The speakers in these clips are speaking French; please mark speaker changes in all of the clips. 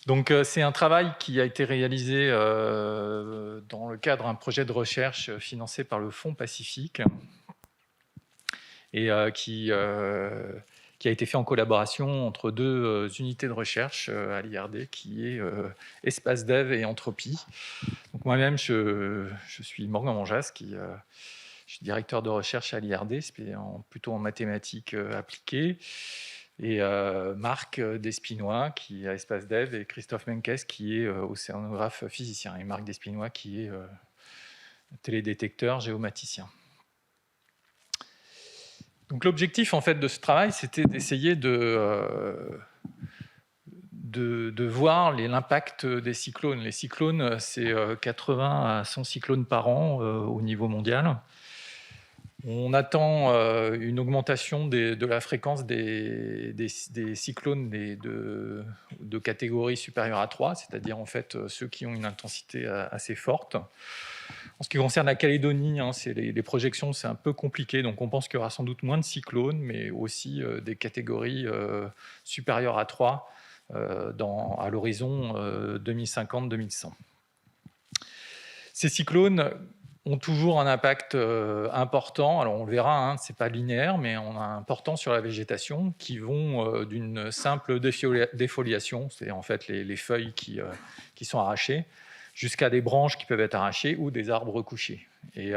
Speaker 1: Donc c'est un travail qui a été réalisé dans le cadre d'un projet de recherche financé par le Fonds Pacifique et qui a été fait en collaboration entre deux unités de recherche à l'IRD, qui est Espace Dev et Entropie. Donc moi-même, je suis Morgan Manjas, je suis directeur de recherche à l'IRD, plutôt en mathématiques appliquées. Et Marc Despinois, qui est à Espace Dev, et Christophe Menkes, qui est océanographe physicien, et Marc Despinois, qui est télédétecteur géomaticien. Donc l'objectif en fait de ce travail, c'était d'essayer de voir l'impact des cyclones. Les cyclones, c'est 80 à 100 cyclones par an au niveau mondial. On attend une augmentation de la fréquence des cyclones de catégorie supérieure à 3, c'est-à-dire en fait ceux qui ont une intensité assez forte. En ce qui concerne la Calédonie, les projections, c'est un peu compliqué, donc on pense qu'il y aura sans doute moins de cyclones, mais aussi des catégories supérieures à 3 à l'horizon 2050-2100. Ces cyclones ont toujours un impact important. Alors on le verra, c'est pas linéaire, mais on a important sur la végétation qui vont d'une simple défoliation, c'est en fait les feuilles qui sont arrachées, jusqu'à des branches qui peuvent être arrachées ou des arbres couchés. Et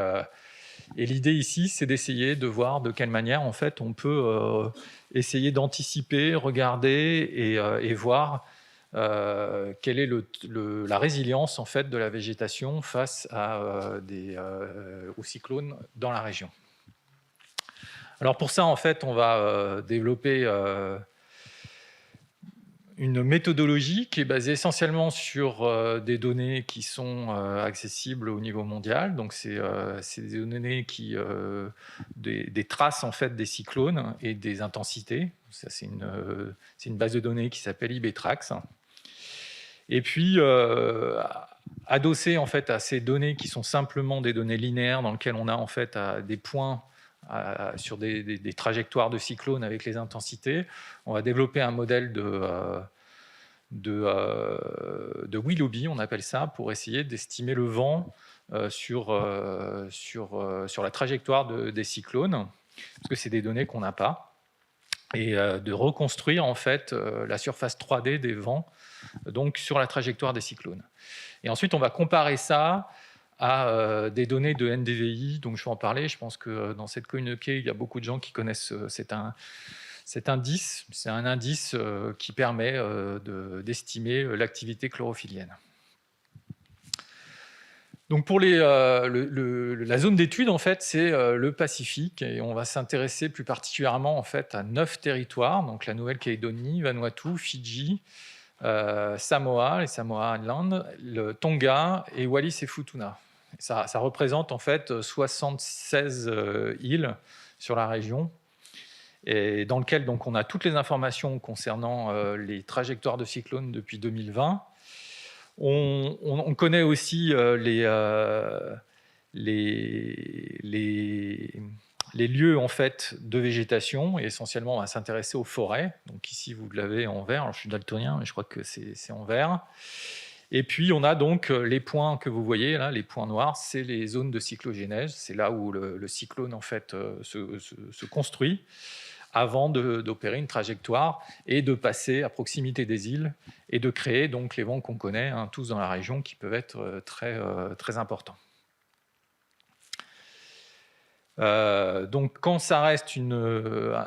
Speaker 1: l'idée ici, c'est d'essayer de voir de quelle manière en fait on peut essayer d'anticiper, regarder et voir quelle est la résilience en fait de la végétation face aux cyclones dans la région. Alors pour ça, en fait, on va développer une méthodologie qui est basée essentiellement sur des données qui sont accessibles au niveau mondial. Donc c'est des données des traces en fait des cyclones et des intensités. Ça c'est une base de données qui s'appelle IBTrax. Et puis, adossé en fait à ces données qui sont simplement des données linéaires dans lesquelles on a en fait des points sur des trajectoires de cyclones avec les intensités, on va développer un modèle de Willoughby, on appelle ça, pour essayer d'estimer le vent sur la trajectoire des cyclones, parce que c'est des données qu'on n'a pas, et de reconstruire en fait la surface 3D des vents donc sur la trajectoire des cyclones. Et ensuite, on va comparer ça à des données de NDVI, donc je vais en parler. Je pense que dans cette communauté, il y a beaucoup de gens qui connaissent cet indice. C'est un indice qui permet d'estimer l'activité chlorophyllienne. Donc pour la zone d'étude, en fait, c'est le Pacifique, et on va s'intéresser plus particulièrement en fait à 9 territoires, donc la Nouvelle-Calédonie, Vanuatu, Fidji, Samoa, les Samoa Islands, le Tonga et Wallis et Futuna. Ça représente en fait 76 îles sur la région, et dans lequel donc on a toutes les informations concernant les trajectoires de cyclones depuis 2020. On connaît aussi les lieux en fait de végétation, et essentiellement on va s'intéresser aux forêts. Donc ici vous l'avez en vert, alors je suis daltonien mais je crois que c'est en vert. Et puis on a donc les points que vous voyez là, les points noirs, c'est les zones de cyclogénèse, c'est là où le cyclone en fait se construit avant d'opérer une trajectoire et de passer à proximité des îles et de créer donc les vents qu'on connaît tous dans la région, qui peuvent être très importants. Donc quand ça reste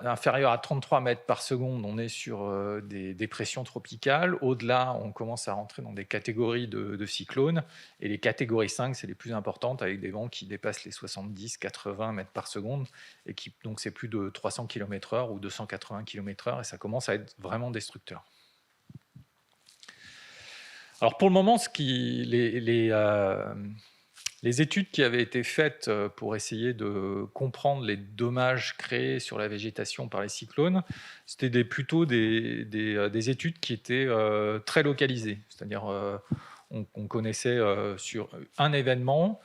Speaker 1: inférieur à 33 mètres par seconde, on est sur des dépressions tropicales. Au-delà, on commence à rentrer dans des catégories de cyclones. Et les catégories 5, c'est les plus importantes, avec des vents qui dépassent les 70-80 mètres par seconde. Et donc c'est plus de 300 km/h ou 280 km/h. Et ça commence à être vraiment destructeur. Alors pour le moment, les études qui avaient été faites pour essayer de comprendre les dommages créés sur la végétation par les cyclones, c'était plutôt des études qui étaient très localisées. C'est-à-dire on connaissait sur un événement,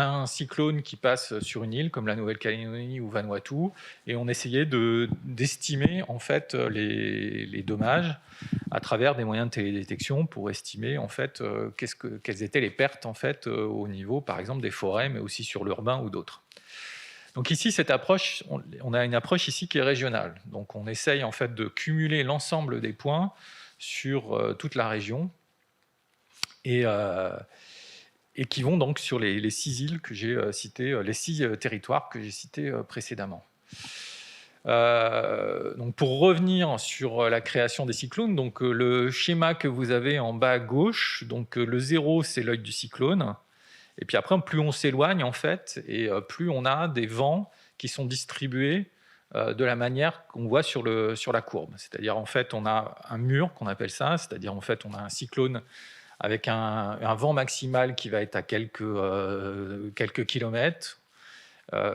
Speaker 1: un cyclone qui passe sur une île comme la Nouvelle-Calédonie ou Vanuatu, et on essayait d'estimer en fait les dommages à travers des moyens de télédétection pour estimer en fait quelles étaient les pertes en fait au niveau par exemple des forêts, mais aussi sur l'urbain ou d'autres. Donc ici, cette approche, on a une approche ici qui est régionale. Donc on essaye en fait de cumuler l'ensemble des points sur toute la région et qui vont donc sur les 6 îles que j'ai citées, les 6 territoires que j'ai cités précédemment. Donc pour revenir sur la création des cyclones, donc le schéma que vous avez en bas à gauche, donc le 0 c'est l'œil du cyclone, et puis après plus on s'éloigne en fait, et plus on a des vents qui sont distribués de la manière qu'on voit sur la courbe. C'est-à-dire en fait on a un mur qu'on appelle ça, c'est-à-dire en fait on a un cyclone avec un vent maximal qui va être à quelques kilomètres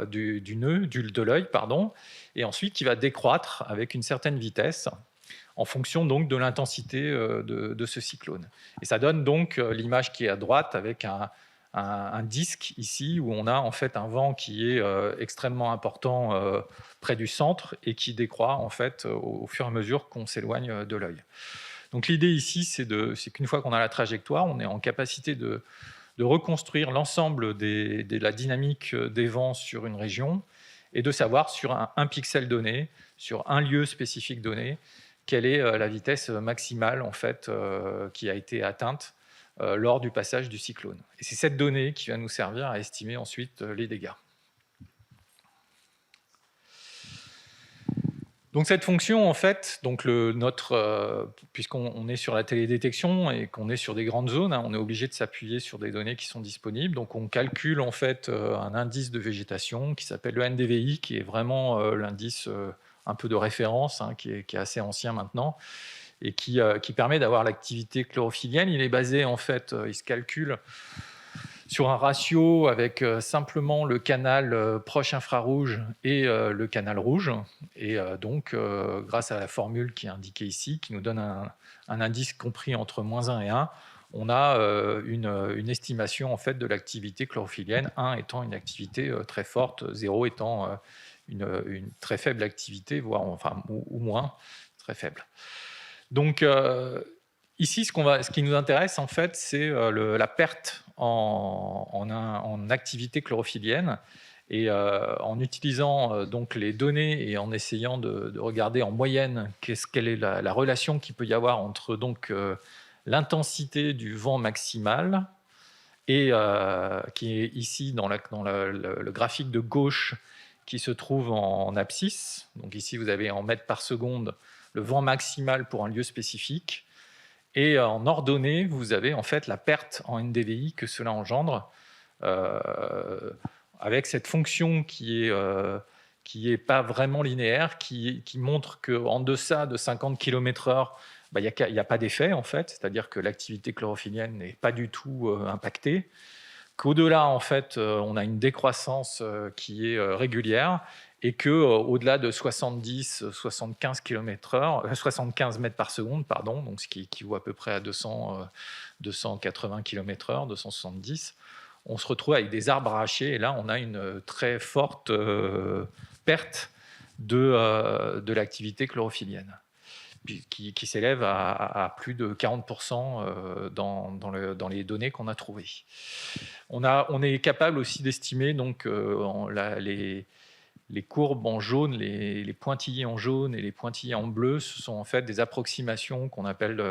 Speaker 1: du nœud, de l'œil, pardon, et ensuite qui va décroître avec une certaine vitesse en fonction donc de l'intensité de ce cyclone. Et ça donne donc l'image qui est à droite avec un disque ici où on a en fait un vent qui est extrêmement important près du centre et qui décroît en fait au fur et à mesure qu'on s'éloigne de l'œil. Donc l'idée ici, c'est qu'une fois qu'on a la trajectoire, on est en capacité de reconstruire l'ensemble de la dynamique des vents sur une région et de savoir sur un pixel donné, sur un lieu spécifique donné, quelle est la vitesse maximale en fait, qui a été atteinte lors du passage du cyclone. Et c'est cette donnée qui va nous servir à estimer ensuite les dégâts. Donc cette fonction, en fait, donc puisqu'on est sur la télédétection et qu'on est sur des grandes zones, on est obligé de s'appuyer sur des données qui sont disponibles. Donc on calcule en fait un indice de végétation qui s'appelle le NDVI, qui est vraiment l'indice un peu de référence, qui est assez ancien maintenant, et qui permet d'avoir l'activité chlorophyllienne. Il est basé, en fait, il se calcule sur un ratio avec simplement le canal proche infrarouge et le canal rouge. Et donc, grâce à la formule qui est indiquée ici, qui nous donne un indice compris entre -1 et 1, on a une estimation en fait, de l'activité chlorophyllienne, 1 étant une activité très forte, 0 étant une très faible activité, voire enfin, ou moins, très faible. Donc, ici, ce qui nous intéresse, en fait, c'est la perte en activité chlorophyllienne. Et en utilisant donc les données et en essayant de regarder en moyenne quelle est la relation qu'il peut y avoir entre l'intensité du vent maximal et qui est ici dans le graphique de gauche qui se trouve en abscisse. Donc ici, vous avez en mètres par seconde le vent maximal pour un lieu spécifique. Et en ordonnée, vous avez en fait la perte en NDVI que cela engendre avec cette fonction qui est pas vraiment linéaire, qui montre qu'en deçà de 50 km/h, il n'y a pas d'effet en fait, c'est-à-dire que l'activité chlorophyllienne n'est pas du tout impactée. Qu'au-delà, en fait, on a une décroissance qui est régulière et qu'au-delà de 70-75 km/h, 75 mètres par seconde, pardon, donc ce qui équivaut à peu près à 280 km/h, 270, on se retrouve avec des arbres arrachés et là, on a une très forte perte de l'activité chlorophyllienne qui s'élève à plus de 40% dans les données qu'on a trouvées. On est capable aussi d'estimer donc les courbes en jaune, les pointillés en jaune et les pointillés en bleu, ce sont en fait des approximations qu'on appelle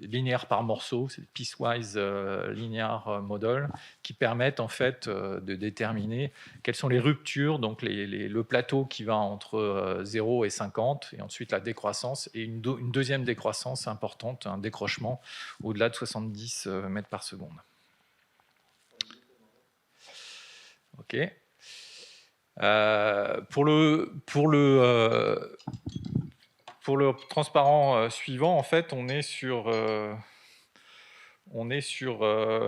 Speaker 1: linéaires par morceaux, c'est piecewise linear model, qui permettent en fait de déterminer quelles sont les ruptures, donc le plateau qui va entre 0 et 50, et ensuite la décroissance, et une deuxième décroissance importante, un décrochement au-delà de 70 mètres par seconde. Ok. Pour le transparent suivant, en fait, on est sur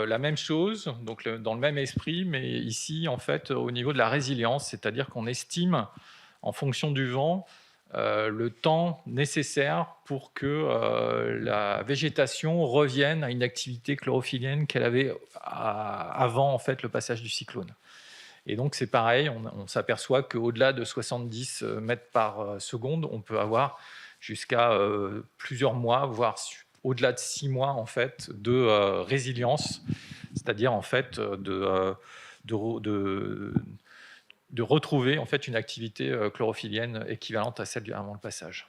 Speaker 1: la même chose, donc dans le même esprit, mais ici, en fait, au niveau de la résilience, c'est-à-dire qu'on estime, en fonction du vent, le temps nécessaire pour que la végétation revienne à une activité chlorophyllienne qu'elle avait avant en fait, le passage du cyclone. Et donc c'est pareil, on s'aperçoit qu'au-delà de 70 mètres par seconde, on peut avoir jusqu'à plusieurs mois, voire au-delà de 6 mois en fait, de résilience, c'est-à-dire en fait, de retrouver en fait, une activité chlorophyllienne équivalente à celle avant le passage.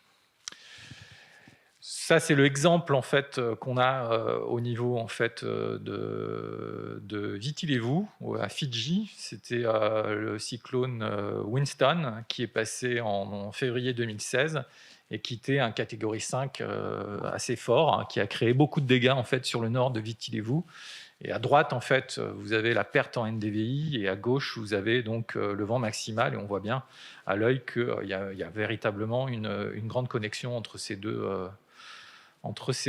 Speaker 1: Ça, c'est l'exemple en fait, qu'on a au niveau en fait, de Viti Levu, à Fidji. C'était le cyclone Winston qui est passé en février 2016 et qui était un catégorie 5 assez fort, hein, qui a créé beaucoup de dégâts en fait, sur le nord de Viti Levu. Et à droite, en fait, vous avez la perte en NDVI, et à gauche, vous avez donc le vent maximal, et on voit bien à l'œil qu'il y a véritablement une grande connexion entre ces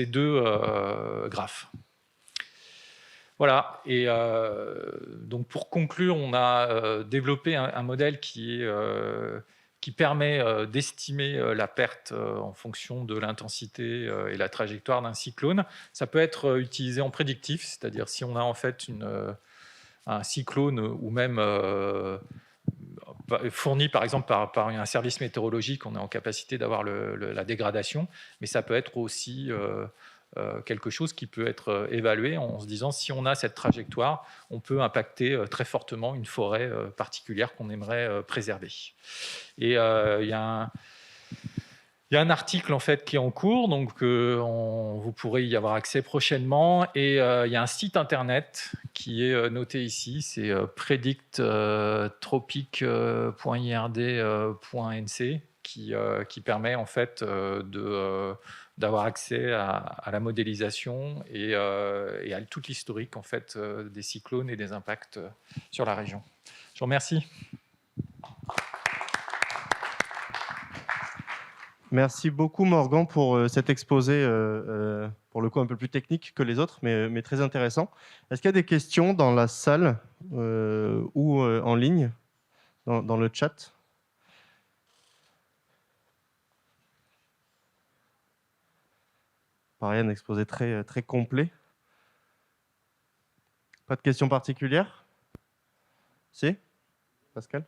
Speaker 1: deux graphes. Voilà, et donc pour conclure, on a développé un modèle qui permet d'estimer la perte en fonction de l'intensité et la trajectoire d'un cyclone. Ça peut être utilisé en prédictif, c'est-à-dire si on a en fait un cyclone ou même fourni par exemple par un service météorologique, on est en capacité d'avoir la dégradation, mais ça peut être aussi quelque chose qui peut être évalué en se disant si on a cette trajectoire, on peut impacter très fortement une forêt particulière qu'on aimerait préserver. Et il y a un article en fait qui est en cours, donc vous pourrez y avoir accès prochainement. Et il y a un site internet qui est noté ici, c'est predicttropic.ird.nc qui permet en fait d'avoir accès à la modélisation et à toute l'historique en fait des cyclones et des impacts sur la région. Je vous remercie.
Speaker 2: Merci beaucoup Morgan pour cet exposé, pour le coup un peu plus technique que les autres, mais très intéressant. Est-ce qu'il y a des questions dans la salle ou en ligne, dans le chat ? Pareil, un exposé très, très complet. Pas de questions particulières ? Si ? Pascal ?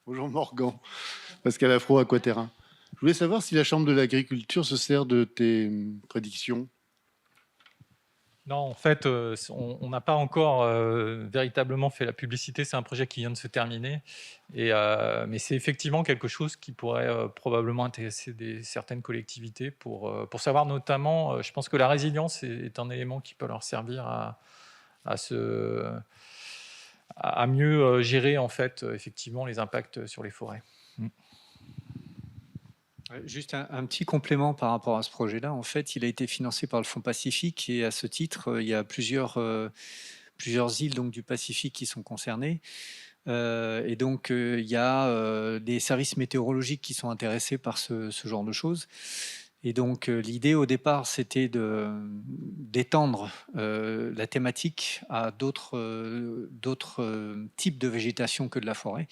Speaker 3: Bonjour Morgan, Pascal Afro, Aquaterrain. Je voulais savoir si la Chambre de l'agriculture se sert de tes prédictions.
Speaker 1: Non, en fait, on n'a pas encore véritablement fait la publicité. C'est un projet qui vient de se terminer. Mais c'est effectivement quelque chose qui pourrait probablement intéresser certaines collectivités pour savoir notamment, je pense que la résilience est un élément qui peut leur servir à mieux gérer en fait, effectivement les impacts sur les forêts.
Speaker 4: Juste un petit complément par rapport à ce projet-là. En fait, il a été financé par le Fonds Pacifique et à ce titre, il y a plusieurs îles donc, du Pacifique qui sont concernées. Et donc, il y a des services météorologiques qui sont intéressés par ce genre de choses. Et donc, l'idée au départ, c'était d'étendre la thématique à d'autres types de végétation que de la forêt.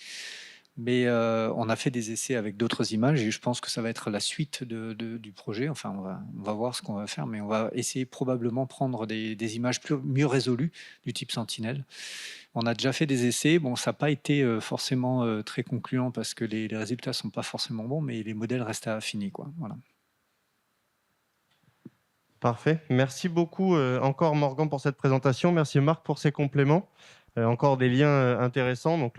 Speaker 4: Mais on a fait des essais avec d'autres images et je pense que ça va être la suite du projet. Enfin, on va voir ce qu'on va faire, mais on va essayer probablement prendre des images mieux résolues du type Sentinelle. On a déjà fait des essais. Bon, ça n'a pas été forcément très concluant parce que les résultats ne sont pas forcément bons, mais les modèles restent à affiner, quoi. Voilà.
Speaker 2: Parfait. Merci beaucoup encore Morgan pour cette présentation. Merci Marc pour ces compléments. Encore des liens intéressants. Donc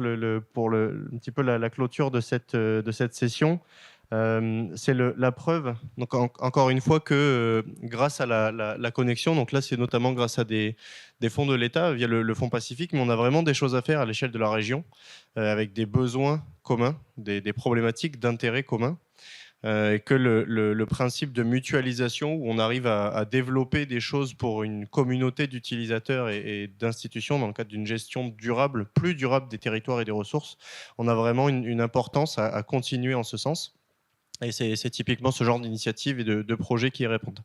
Speaker 2: pour un petit peu la clôture de cette session, c'est la preuve. Donc encore une fois que grâce à la connexion, donc là c'est notamment grâce à des fonds de l'État via le Fonds Pacifique, mais on a vraiment des choses à faire à l'échelle de la région avec des besoins communs, des problématiques d'intérêt commun. Et que le principe de mutualisation, où on arrive à développer des choses pour une communauté d'utilisateurs et d'institutions dans le cadre d'une gestion durable, plus durable des territoires et des ressources, on a vraiment une importance à continuer en ce sens. Et c'est typiquement ce genre d'initiative et de projets qui y répondent.